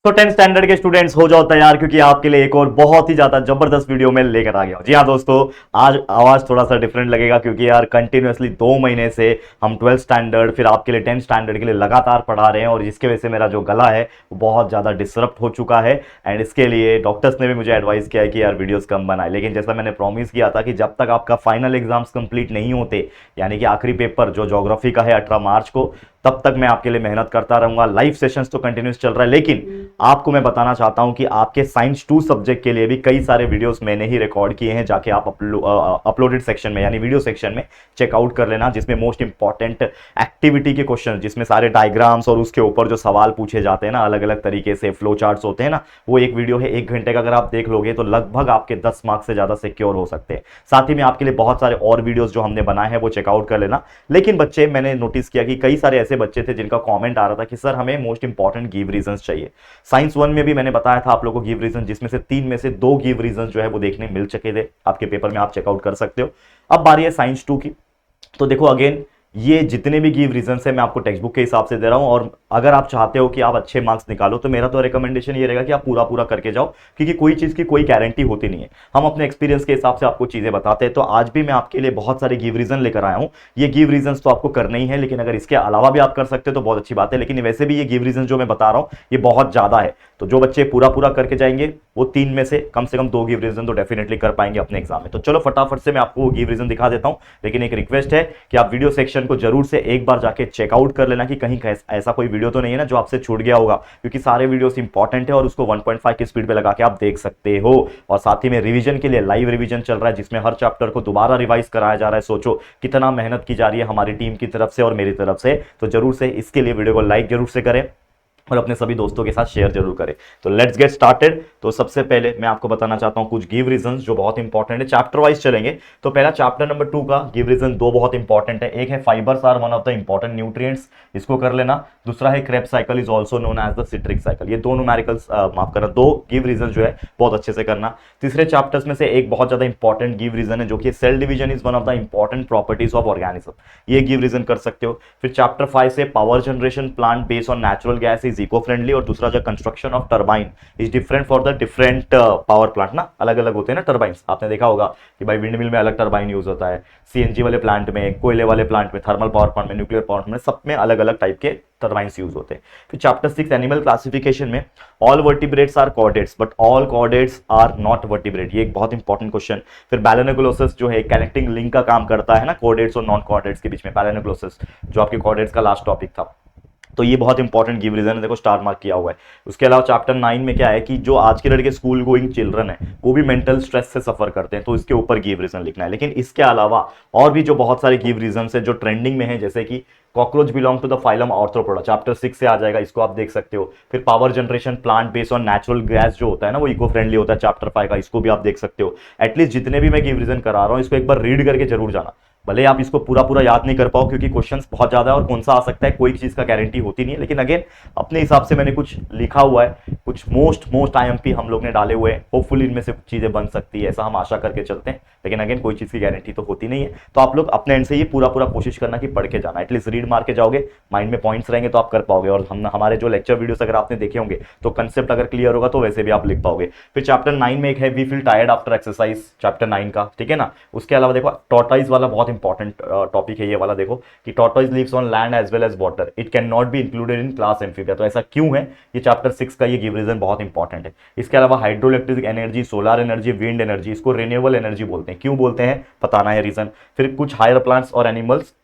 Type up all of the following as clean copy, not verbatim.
तो 10th standard के students हो जाओ तैयार, क्योंकि आपके लिए एक और बहुत ही ज्यादा जबरदस्त वीडियो में लेकर आ गया हूं। जी हाँ दोस्तों, आज आवाज थोड़ा सा डिफरेंट लगेगा क्योंकि यार कंटिन्यूअसली 2 महीने से हम 12th स्टैंडर्ड फिर आपके लिए 10th स्टैंडर्ड के लिए लगातार पढ़ा रहे हैं, और जिसकी वजह से मेरा जो गला है वो बहुत ज्यादा डिसरप्ट हो चुका है। एंड इसके लिए डॉक्टर्स ने भी मुझे एडवाइस किया है कि यार वीडियोस कम बनाए, लेकिन जैसा मैंने प्रॉमिस किया था कि जब तक आपका फाइनल एग्जाम्स कंप्लीट नहीं होते, यानी कि आखिरी पेपर जो ज्योग्राफी का है 18 मार्च को, तब तक मैं आपके लिए मेहनत करता रहूंगा। लाइव सेशंस तो कंटिन्यूस चल रहा है, लेकिन आपको मैं बताना चाहता हूं कि आपके साइंस 2 सब्जेक्ट के लिए भी कई सारे वीडियोस मैंने ही रिकॉर्ड किए हैं। जाके आप अपलोडेड सेक्शन में यानी वीडियो सेक्शन में चेकआउट कर लेना, जिसमें मोस्ट इंपॉर्टेंट एक्टिविटी के क्वेश्चन, जिसमें सारे डायग्राम्स और उसके ऊपर जो सवाल पूछे जाते हैं ना, अलग अलग तरीके से फ्लो चार्ट्स होते हैं ना, वो एक वीडियो है 1 घंटे का। अगर आप देख लोगे तो लगभग आपके 10 मार्क्स से ज्यादा सिक्योर हो सकते हैं। साथ ही में आपके लिए बहुत सारे और वीडियोस जो हमने बनाए हैं वो चेकआउट कर लेना। लेकिन बच्चे, मैंने नोटिस किया कि कई सारे ऐसे बच्चे थे जिनका कमेंट आ रहा था कि सर हमें मोस्ट इंपॉर्टेंट गिव रीजंस चाहिए। साइंस 1 में भी मैंने बताया था आप लोगों को गिव रीजन, जिसमें से 3 में से 2 गिव रीजन जो है वो देखने मिल चुके थे आपके पेपर में, आप चेकआउट कर सकते हो। अब बारी है साइंस 2 की। तो देखो अगेन, ये जितने भी गिव रीजंस है मैं आपको टेक्स्ट बुक के हिसाब से दे रहा हूं, और अगर आप चाहते हो कि आप अच्छे मार्क्स निकालो तो मेरा तो रिकमेंडेशन ये रहेगा कि आप पूरा पूरा करके जाओ, क्योंकि कोई चीज की कोई गारंटी होती नहीं है। हम अपने एक्सपीरियंस के हिसाब से आपको चीजें बताते हैं। तो आज भी मैं आपके लिए बहुत सारे गिव रीजन लेकर आया हूं। ये गिव रीजंस तो आपको करना ही है, लेकिन अगर इसके अलावा भी आप कर सकते हो तो बहुत अच्छी बात है। लेकिन वैसे भी ये गिव रीजन जो मैं बता रहा हूं ये बहुत ज्यादा है, तो जो बच्चे पूरा पूरा करके जाएंगे वो 3 में से कम 2 गिव रीजन तो डेफिनेटली कर पाएंगे अपने एग्जाम में। तो चलो फटाफट से मैं आपको गिव रीजन दिखा देता हूं, लेकिन एक रिक्वेस्ट है कि आप वीडियो सेक्शन को जरूर से एक बार जाके चेकआउट कर लेना कि कहीं ऐसा कोई वीडियो तो नहीं है ना जो आपसे छूट गया होगा, क्योंकि सारे वीडियोस इंपॉर्टेंट है और उसको 1.5 की स्पीड पे लगा के आप देख सकते हो। और साथ ही में रिवीजन के लिए लाइव रिवीजन चल रहा है, जिसमें हर चैप्टर को दोबारा रिवाइज कराया जा रहा है। सोचो कितना मेहनत की जा रही है हमारी टीम की तरफ से और मेरी तरफ से। तो जरूर से इसके लिए वीडियो को लाइक जरूर से करें और अपने सभी दोस्तों के साथ शेयर जरूर करें। तो लेट्स गेट स्टार्टेड। तो सबसे पहले मैं आपको बताना चाहता हूं कुछ गिव रीजंस जो बहुत इंपॉर्टेंट है। चैप्टर वाइज चलेंगे। तो पहला चैप्टर नंबर 2 का गिव रीजन 2 बहुत इंपॉर्टेंट है। एक है fibres are one of the important nutrients, इसको कर लेना। दूसरा है Krebs cycle is also known as the citric cycle. ये दो न्यूमेरिकल्स, माफ करना, 2 गिव रीजन जो है बहुत अच्छे से करना। तीसरे चैप्टर्स में से एक बहुत ज्यादा इंपॉर्टेंट गिव रीजन है जो कि cell division is one of the important properties of organism. ये गिव रीजन कर सकते हो। फिर चैप्टर 5 से power generation plant based on natural gas is eco friendly, और दूसरा जो construction of turbine is different for the different power plant ना, अलग अलग होते हैं ना टरबाइंस। आपने देखा होगा कि भाई विंड मिल में अलग टरबाइन यूज होता है, सीएनजी वाले प्लांट में, कोयले वाले प्लांट में, थर्मल पावर प्लांट में, न्यूक्लियर पावर प्लांट में, सब में अलग अलग टाइप के टरबाइंस यूज होते हैं। फिर चैप्टर 6 एनिमल क्लासिफिकेशन में all vertebrates are chordates but all chordates are not vertebrate, ये एक बहुत इंपॉर्टेंट क्वेश्चन। फिर बैलेनोग्लोसस जो है कनेक्टिंग लिंक का काम करता है ना कॉर्डेट्स और नॉन कॉर्डेट्स के बीच में, बैलेनोग्लोसस जो आपके कॉर्डेट्स का लास्ट टॉपिक था। तो ये बहुत इंपॉर्टेंट गिव रीजन है, देखो स्टार मार्क किया हुआ है। उसके अलावा चैप्टर 9 में क्या है कि जो आज के लड़के स्कूल गोइंग चिल्ड्रन है वो भी मेंटल स्ट्रेस से सफर करते हैं, तो इसके ऊपर गिव रीजन लिखना है। लेकिन इसके अलावा और भी जो बहुत सारे गिव रीजन है जो ट्रेंडिंग में है, जैसे कि cockroach belong to the phylum Arthropoda, chapter 6 से आ जाएगा, इसको आप देख सकते हो। फिर power generation plant based on natural gas जो होता है ना वो इको फ्रेंडली होता है, चैप्टर 5 का, इसको भी आप देख सकते हो। एटलीस्ट जितने भी मैं गिव रीजन करा रहा हूं इसको एक बार रीड करके जरूर जाना। भले आप इसको पूरा पूरा याद नहीं कर पाओ क्योंकि क्वेश्चंस बहुत ज्यादा है और कौन सा आ सकता है कोई चीज का गारंटी होती नहीं है, लेकिन अगेन अपने हिसाब से मैंने कुछ लिखा हुआ है, कुछ मोस्ट आईएमपी हम लोग ने डाले हुए हैं। होपफुली इनमें से कुछ चीजें बन सकती है, ऐसा हम आशा करके चलते हैं, लेकिन अगेन कोई चीज की गारंटी तो होती नहीं है। तो आप लोग अपने एंड से ये पूरा पूरा कोशिश करना कि पढ़ के जाना, एटलीस्ट रीड मार के जाओगे, माइंड में पॉइंट्स रहेंगे तो आप कर पाओगे। और हमारे जो लेक्चर वीडियोस अगर आपने देखे होंगे तो कंसेप्ट अगर क्लियर होगा तो वैसे भी आप लिख पाओगे। फिर चैप्टर 9 में एक है we feel tired after exercise, chapter 9 का, ठीक है ना। उसके अलावा देखो टॉर्टॉइज वाला बहुत इंपॉर्टेंट टॉपिक है ये वाला, देखो कि tortoise lives on land as well as water, it can not be included in class Amphibia. तो ऐसा क्यों है, ये चैप्टर 6 का ये गिव रीजन बहुत इंपॉर्टेंट है। इसके अलावा hydroelectric energy, solar energy, wind energy, इसको रिन्यूएबल एनर्जी बोलते हैं, क्यों बोलते हैं बताना है रीजन। फिर कुछ हायर प्लांट्स और एनिमल्स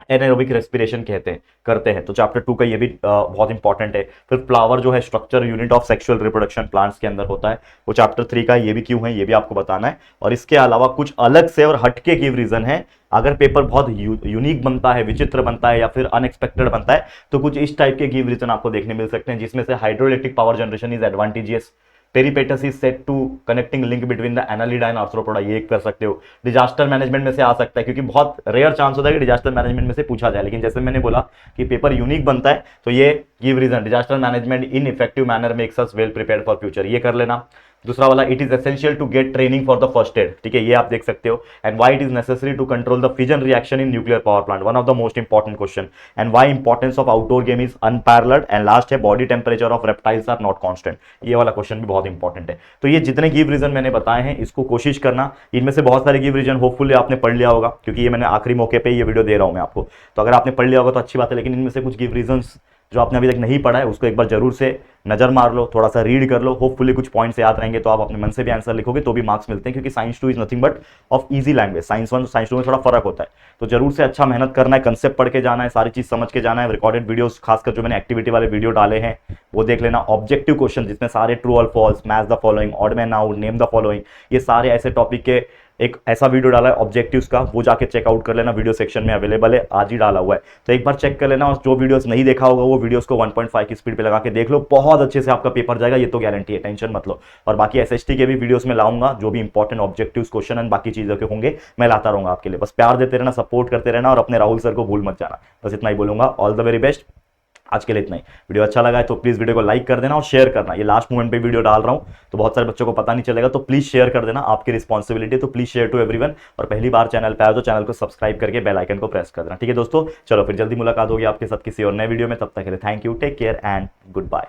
एनारोबिक रेस्पिरेशन करते हैं, तो चैप्टर 2 का ये भी बहुत इंपॉर्टेंट है। फिर फ्लावर जो है structure unit of sexual reproduction plants के अंदर होता है, वो चैप्टर 3 का, ये भी क्यों है ये भी आपको बताना है। और इसके अलावा कुछ अलग से और हटके गिव रीजन है। अगर पेपर बहुत यूनिक बनता है, विचित्र बनता है या फिर अनएक्सपेक्टेड बनता है तो कुछ इस टाइप के गिव रीजन आपको देखने मिल सकते हैं, जिसमें से hydroelectric power generation is advantageous, Peripatus is set to connecting link between the Annelida and Arthropoda, ये कर सकते हो। डिजास्टर मैनेजमेंट में से आ सकता है, क्योंकि बहुत रेयर चांस होता है कि डिजास्टर मैनेजमेंट में से पूछा जाए, लेकिन जैसे मैंने बोला कि पेपर यूनिक बनता है तो ये give reason disaster management in effective manner makes us well prepared for future, ये कर लेना। दूसरा वाला, it is essential to get training for the first aid, ठीक है, ये आप देख सकते हो। And why it is necessary to control the fission reaction in nuclear power plant, one of the most important question. And why importance of outdoor game is unparalleled. And last है, body temperature of reptiles are not constant, ये वाला question भी बहुत important है। तो ये जितने give reason मैंने बताए हैं, इसको कोशिश करना, इनमें से बहुत सारे गिव रीजन होपफुली आपने पढ़ लिया होगा, क्योंकि ये मैंने आखिरी मौके पे ये वीडियो दे रहा हूं मैं आपको। तो अगर आपने पढ़ लिया होगा तो अच्छी बात है, लेकिन इनमें से कुछ गिव रीजंस जो आपने अभी तक नहीं पढ़ा है उसको एक बार जरूर से नजर मार लो, थोड़ा सा रीड कर लो, होपफुली कुछ पॉइंट्स याद रहेंगे तो आप अपने मन से भी आंसर लिखोगे तो भी मार्क्स मिलते हैं, क्योंकि science 2 is nothing but of easy language. Science 1 science 2 में थोड़ा फर्क होता है, तो जरूर से अच्छा मेहनत करना है, कंसेप्ट पढ़ के जाना है, सारी चीज समझ के जाना है। रिकॉर्डेड वीडियोस खासकर जो मैंने एक्टिविटी वाले वीडियो डाले हैं वो देख लेना। ऑब्जेक्टिव क्वेश्चन जिसमें सारे ट्रू और false, match the following, odd man out, name the following, ये सारे ऐसे टॉपिक के एक ऐसा वीडियो डाला है ऑब्जेक्टिव्स का, वो जाके चेकआउट कर लेना, वीडियो सेक्शन में अवेलेबल है, आज ही डाला हुआ है, तो एक बार चेक कर लेना। और जो वीडियोस नहीं देखा होगा वो वीडियोस को 1.5 की स्पीड पे लगा के देख लो, बहुत अच्छे से आपका पेपर जाएगा, ये तो गारंटी है, टेंशन मत लो। और बाकी एसएसटी के भी वीडियोस में लाऊंगा, जो भी इंपॉर्टेंट ऑब्जेक्टिव्स क्वेश्चन एंड बाकी चीजों के होंगे मैं लाता रहूंगा आपके लिए। बस प्यार देते रहना, सपोर्ट करते रहना, और अपने राहुल सर को भूल मत जाना, बस इतना ही बोलूंगा। ऑल द वेरी बेस्ट, आज के लिए इतना ही। वीडियो अच्छा लगा है तो प्लीज वीडियो को लाइक कर देना और शेयर करना। ये लास्ट मोमेंट पे वीडियो डाल रहा हूं तो बहुत सारे बच्चों को पता नहीं चलेगा, तो प्लीज शेयर कर देना, आपकी रिस्पॉन्सिबिलिटी, तो प्लीज शेयर टू एवरीवन। और पहली बार चैनल पे आए तो चैनल को सब्सक्राइब करके बेल आइकन को प्रेस कर देना, ठीक है दोस्तों। चलो फिर जल्दी मुलाकात होगी आपके साथ किसी और नए वीडियो में, तब तक के लिए thank you, take care and good bye.